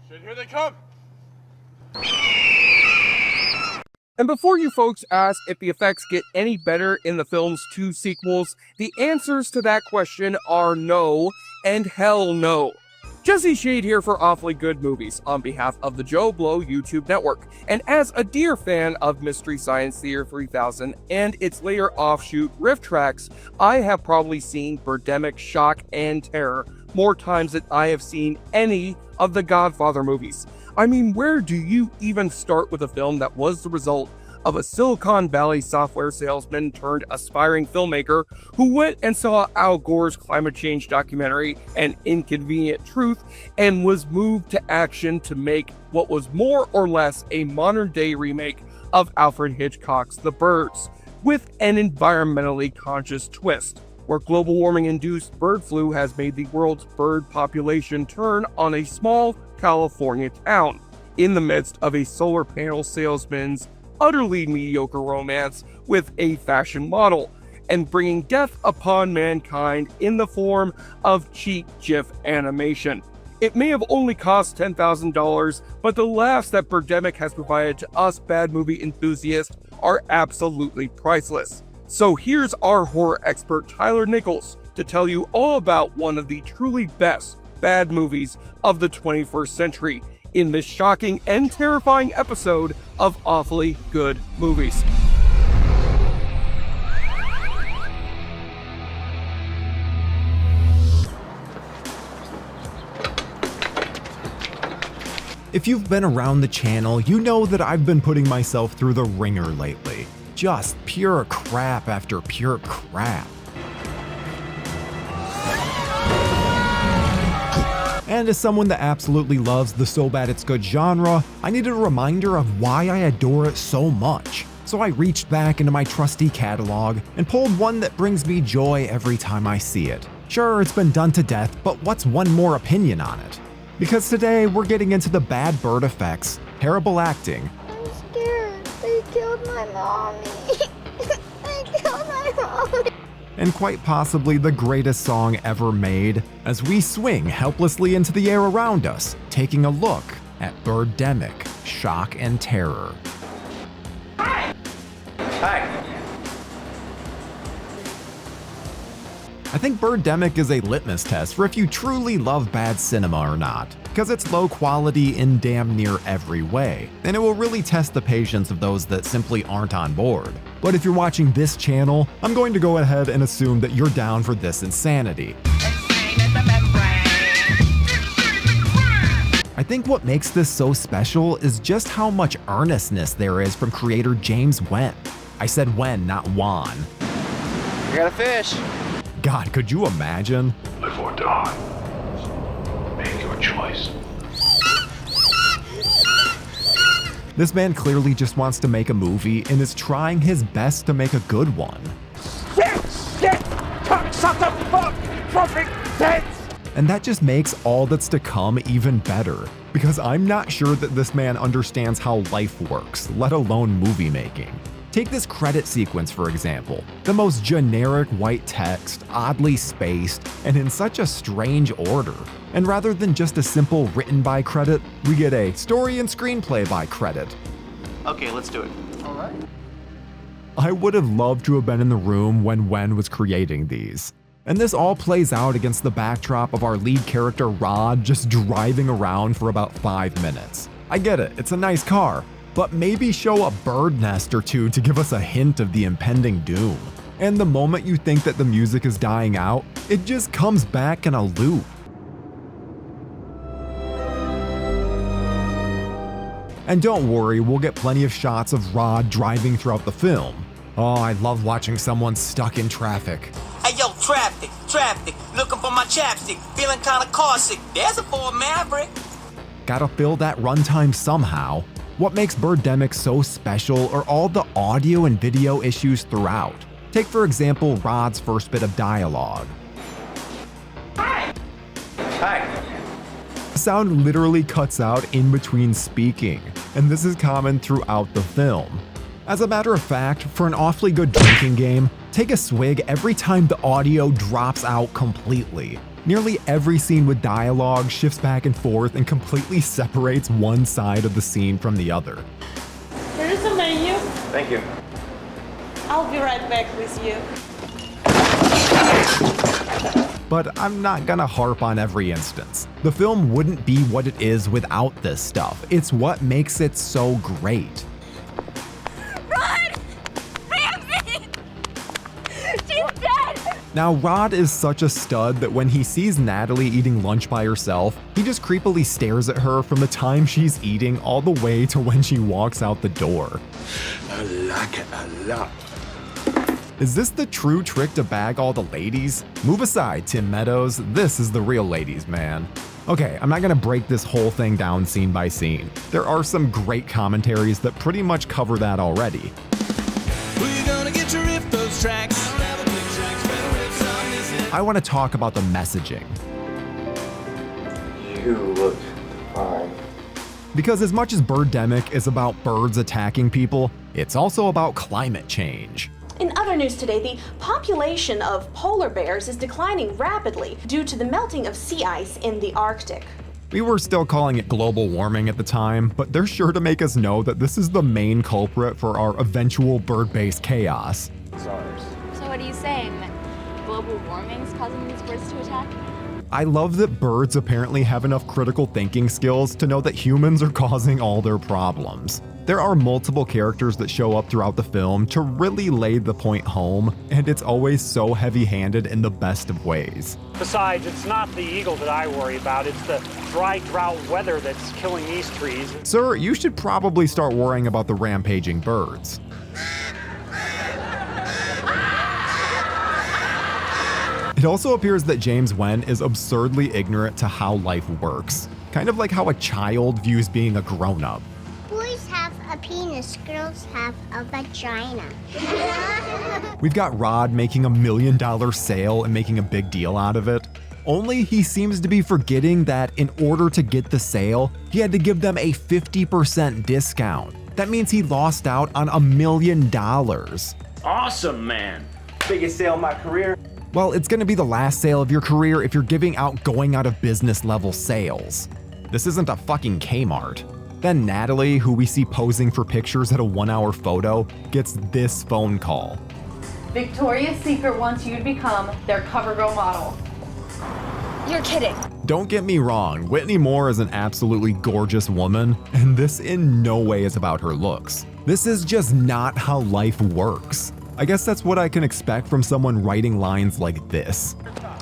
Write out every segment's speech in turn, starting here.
Shit, here they come! And before you folks ask if the effects get any better in the film's 2 sequels, the answers to that question are no, and hell no. Jesse Shade here for Awfully Good Movies on behalf of the JoBlo YouTube network, and as a dear fan of Mystery Science Theater 3000 and its later offshoot Riff Tracks, I have probably seen Birdemic, Shock, and Terror more times than I have seen any of the Godfather movies. I mean, where do you even start with a film that was the result of a Silicon Valley software salesman turned aspiring filmmaker who went and saw Al Gore's climate change documentary, An Inconvenient Truth, and was moved to action to make what was more or less a modern-day remake of Alfred Hitchcock's The Birds, with an environmentally conscious twist, where global warming-induced bird flu has made the world's bird population turn on a small California town, in the midst of a solar panel salesman's utterly mediocre romance with a fashion model, and bringing death upon mankind in the form of cheap GIF animation. It may have only cost $10,000, but the laughs that Birdemic has provided to us bad movie enthusiasts are absolutely priceless. So here's our horror expert Tyler Nichols to tell you all about one of the truly best bad movies of the 21st century in this shocking and terrifying episode of Awfully Good Movies. If you've been around the channel, you know that I've been putting myself through the ringer lately. Just pure crap after pure crap. And as someone that absolutely loves the so bad it's good genre, I needed a reminder of why I adore it so much. So I reached back into my trusty catalog and pulled one that brings me joy every time I see it. Sure, it's been done to death, but what's one more opinion on it? Because today we're getting into the bad bird effects, terrible acting. I'm scared. They killed my mommy. They killed my mommy. And quite possibly the greatest song ever made, as we swing helplessly into the air around us, taking a look at Birdemic, Shock and Terror. Hi! I think Birdemic is a litmus test for if you truly love bad cinema or not, because it's low quality in damn near every way, and it will really test the patience of those that simply aren't on board. But if you're watching this channel, I'm going to go ahead and assume that you're down for this insanity. I think what makes this so special is just how much earnestness there is from creator James Wen. I said Wen, not Wan. You got a fish! God, could you imagine? Live or die. Make your choice. This man clearly just wants to make a movie and is trying his best to make a good one. Shit! Shut the fuck! Perfect sense! And that just makes all that's to come even better, because I'm not sure that this man understands how life works, let alone movie making. Take this credit sequence for example, the most generic white text, oddly spaced, and in such a strange order. And rather than just a simple written by credit, we get a story and screenplay by credit. Okay, let's do it. Alright. I would have loved to have been in the room when Wen was creating these. And this all plays out against the backdrop of our lead character Rod just driving around for about 5 minutes. I get it, it's a nice car, but maybe show a bird nest or two to give us a hint of the impending doom. And the moment you think that the music is dying out, it just comes back in a loop. And don't worry, we'll get plenty of shots of Rod driving throughout the film. Oh, I love watching someone stuck in traffic. Hey yo, traffic, looking for my chapstick, feeling kinda car sick. There's a Ford Maverick. Gotta fill that runtime somehow. What makes Birdemic so special are all the audio and video issues throughout. Take for example Rod's first bit of dialogue. Hi! Sound literally cuts out in between speaking, and this is common throughout the film. As a matter of fact, for an awfully good drinking game, take a swig every time the audio drops out completely. Nearly every scene with dialogue shifts back and forth and completely separates one side of the scene from the other. Here is the menu. Thank you. I'll be right back with you. But I'm not gonna harp on every instance. The film wouldn't be what it is without this stuff. It's what makes it so great. Run! Ramsey! She's dead! Now, Rod is such a stud that when he sees Natalie eating lunch by herself, he just creepily stares at her from the time she's eating all the way to when she walks out the door. I like it a lot. Is this the true trick to bag all the ladies? Move aside, Tim Meadows. This is the real ladies, man. Okay, I'm not gonna break this whole thing down scene by scene. There are some great commentaries that pretty much cover that already. I want to talk about the messaging. You look fine. Because as much as Birdemic is about birds attacking people, it's also about climate change. In other news today, the population of polar bears is declining rapidly due to the melting of sea ice in the Arctic. We were still calling it global warming at the time, but they're sure to make us know that this is the main culprit for our eventual bird-based chaos. SARS. So what are you saying? That global warming's causing these birds to attack? I love that birds apparently have enough critical thinking skills to know that humans are causing all their problems. There are multiple characters that show up throughout the film to really lay the point home, and it's always so heavy-handed in the best of ways. Besides, it's not the eagle that I worry about, it's the dry drought weather that's killing these trees. Sir, you should probably start worrying about the rampaging birds. It also appears that James Wen is absurdly ignorant to how life works, kind of like how a child views being a grown-up. Boys have a penis, girls have a vagina. We've got Rod making $1 million sale and making a big deal out of it. Only he seems to be forgetting that in order to get the sale, he had to give them a 50% discount. That means he lost out on $1 million. Awesome, man. Biggest sale of my career. Well, it's gonna be the last sale of your career if you're giving out going out of business level sales. This isn't a fucking Kmart. Then Natalie, who we see posing for pictures at a 1-hour photo, gets this phone call. Victoria's Secret wants you to become their cover girl model. You're kidding. Don't get me wrong, Whitney Moore is an absolutely gorgeous woman, and this in no way is about her looks. This is just not how life works. I guess that's what I can expect from someone writing lines like this.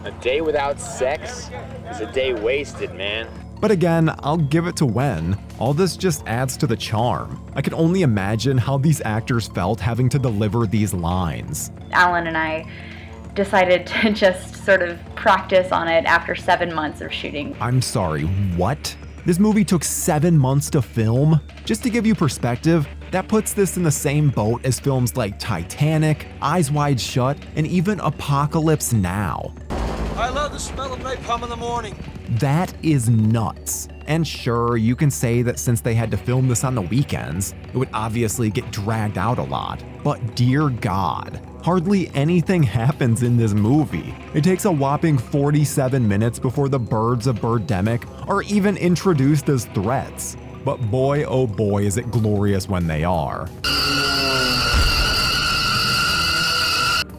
A day without sex is a day wasted, man. But again, I'll give it to Wen. All this just adds to the charm. I can only imagine how these actors felt having to deliver these lines. Alan and I decided to just sort of practice on it after 7 months of shooting. I'm sorry, what? This movie took 7 months to film? Just to give you perspective, that puts this in the same boat as films like Titanic, Eyes Wide Shut, and even Apocalypse Now. I love the smell of napalm in the morning. That is nuts. And sure, you can say that since they had to film this on the weekends, it would obviously get dragged out a lot. But dear God, hardly anything happens in this movie. It takes a whopping 47 minutes before the birds of Birdemic are even introduced as threats. But boy, oh boy, is it glorious when they are.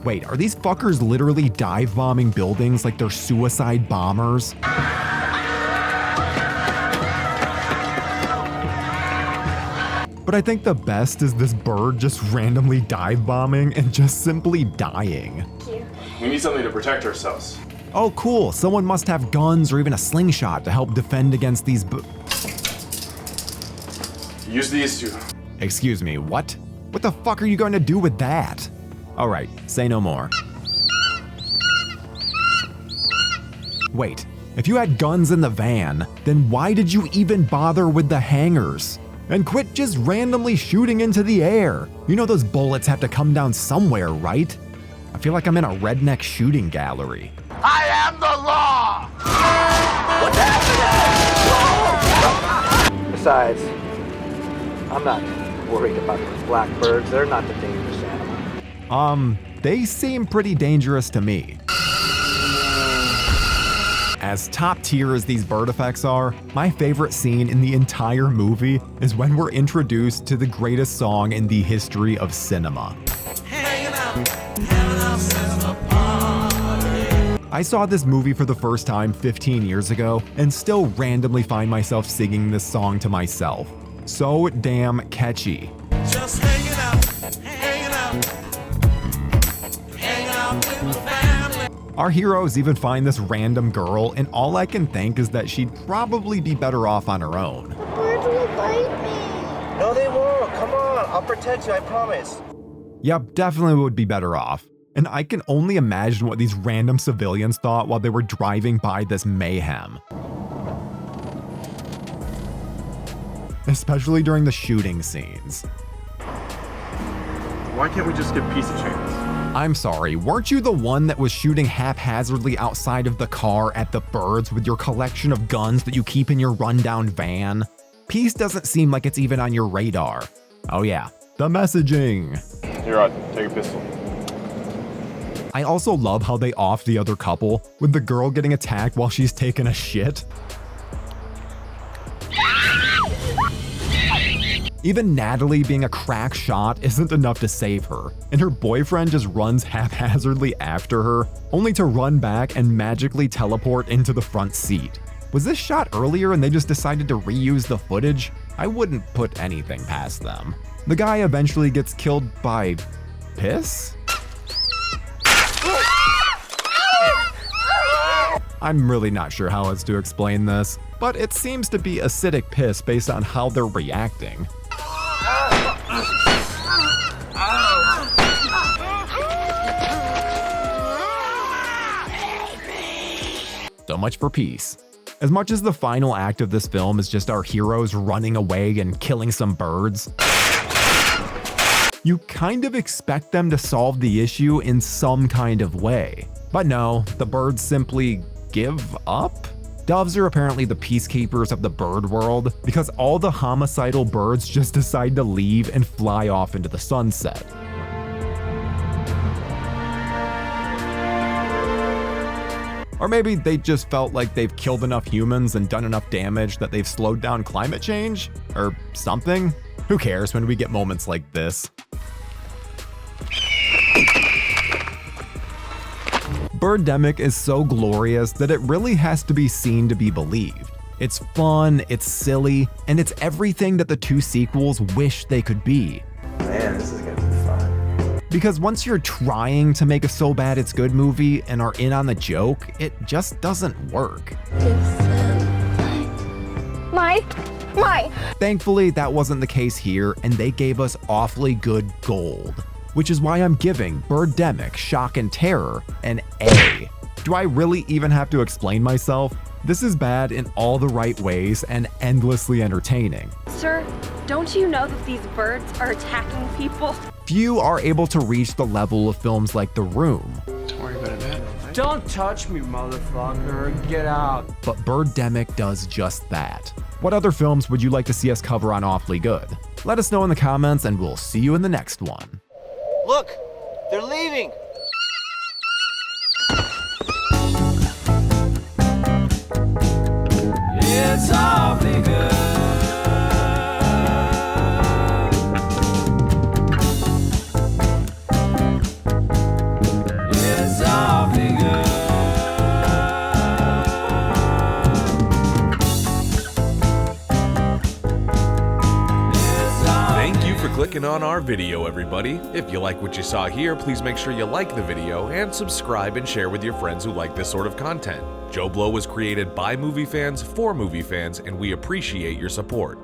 Wait, are these fuckers literally dive bombing buildings like they're suicide bombers? But I think the best is this bird just randomly dive bombing and just simply dying. We need something to protect ourselves. Oh cool, someone must have guns or even a slingshot to help defend against these Use these two. Excuse me, what? What the fuck are you going to do with that? Alright, say no more. Wait, if you had guns in the van, then why did you even bother with the hangers? And quit just randomly shooting into the air. You know those bullets have to come down somewhere, right? I feel like I'm in a redneck shooting gallery. I am the law! What's happening? Besides, I'm not worried about those blackbirds. They're not the dangerous animal. They seem pretty dangerous to me. as top tier as these bird effects are, my favorite scene in the entire movie is when we're introduced to the greatest song in the history of cinema. I saw this movie for the first time 15 years ago and still randomly find myself singing this song to myself. So damn catchy. Just hanging out with my family. Our heroes even find this random girl, and all I can think is that she'd probably be better off on her own. The birds will bite me. No, they won't. Come on. I'll protect you, I promise. Yep, definitely would be better off. And I can only imagine what these random civilians thought while they were driving by this mayhem. Especially during the shooting scenes. Why can't we just give peace a chance? I'm sorry, weren't you the one that was shooting haphazardly outside of the car at the birds with your collection of guns that you keep in your rundown van? Peace doesn't seem like it's even on your radar. Oh yeah, the messaging. Here, Rod, take a pistol. I also love how they off the other couple, with the girl getting attacked while she's taking a shit. Even Natalie being a crack shot isn't enough to save her, and her boyfriend just runs haphazardly after her, only to run back and magically teleport into the front seat. Was this shot earlier and they just decided to reuse the footage? I wouldn't put anything past them. The guy eventually gets killed by piss? I'm really not sure how else to explain this, but it seems to be acidic piss based on how they're reacting. So much for peace. As much as the final act of this film is just our heroes running away and killing some birds, you kind of expect them to solve the issue in some kind of way. But no, the birds simply give up? Doves are apparently the peacekeepers of the bird world because all the homicidal birds just decide to leave and fly off into the sunset. Or maybe they just felt like they've killed enough humans and done enough damage that they've slowed down climate change? Or something? Who cares when we get moments like this? Birdemic is so glorious that it really has to be seen to be believed. It's fun, it's silly, and it's everything that the two sequels wish they could be. Man, this is gonna be fun. Because once you're trying to make a so bad it's good movie and are in on the joke, it just doesn't work. My. Thankfully, that wasn't the case here, and they gave us awfully good gold. Which is why I'm giving Birdemic, Shock and Terror an A. Do I really even have to explain myself? This is bad in all the right ways and endlessly entertaining. Sir, don't you know that these birds are attacking people? Few are able to reach the level of films like The Room. Don't worry about it, man. Don't touch me, motherfucker. Get out. But Birdemic does just that. What other films would you like to see us cover on Awfully Good? Let us know in the comments and we'll see you in the next one. Look, they're leaving. It's awfully good. It's awfully good. Thank you for clicking on our video, everybody. If you like what you saw here, please make sure you like the video and subscribe and share with your friends who like this sort of content. JoBlo was created by movie fans for movie fans, and we appreciate your support.